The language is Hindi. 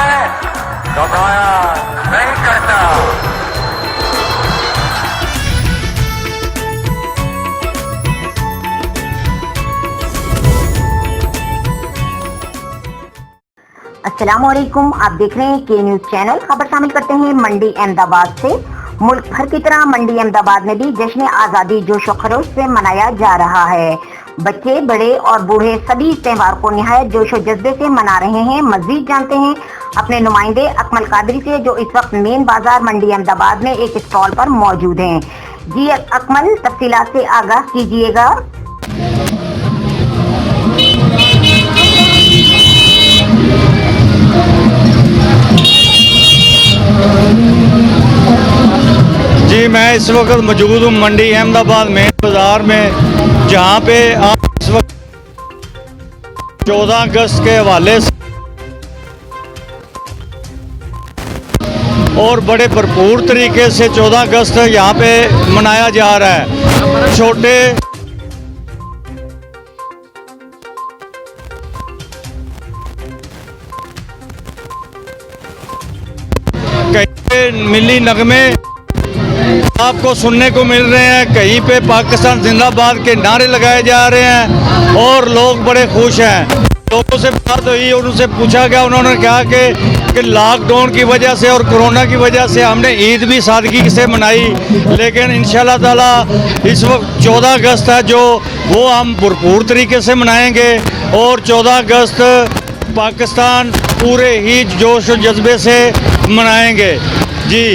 है, घबराया नहीं करता। अस्सलामुअलैकुम, आप देख रहे हैं के न्यूज चैनल। खबर शामिल करते हैं मंडी अहमदाबाद से। मुल्क भर की तरह मंडी अहमदाबाद में भी जश्न आज़ादी जोश व खरोश से मनाया जा रहा है। बच्चे, बड़े और बूढ़े सभी इस त्योहार को निहायत जोश व जज्बे से मना रहे हैं। मजीद जानते हैं अपने नुमाइंदे अकमल कादरी से, जो इस वक्त मेन बाजार मंडी अहमदाबाद में एक स्टॉल पर मौजूद हैं। जी अकमल, तफसीलात से आगाह कीजिएगा। जी, मैं इस वक्त मौजूद हूँ मंडी अहमदाबाद में बाज़ार में, जहाँ पे आप इस वक्त 14 अगस्त के हवाले से और बड़े भरपूर तरीके से 14 अगस्त यहाँ पे मनाया जा रहा है। छोटे कई मिली नगमे आपको सुनने को मिल रहे हैं, कहीं पे पाकिस्तान जिंदाबाद के नारे लगाए जा रहे हैं और लोग बड़े खुश हैं। लोगों से बात हुई और उनसे पूछा गया, उन्होंने कहा कि लॉकडाउन की वजह से और कोरोना की वजह से हमने ईद भी सादगी से मनाई, लेकिन इंशाल्लाह ताला इस वक्त 14 अगस्त है जो वो हम भरपूर तरीके से मनाएंगे। और 14 अगस्त पाकिस्तान पूरे ही जोश और जज्बे से मनाएंगे। जी।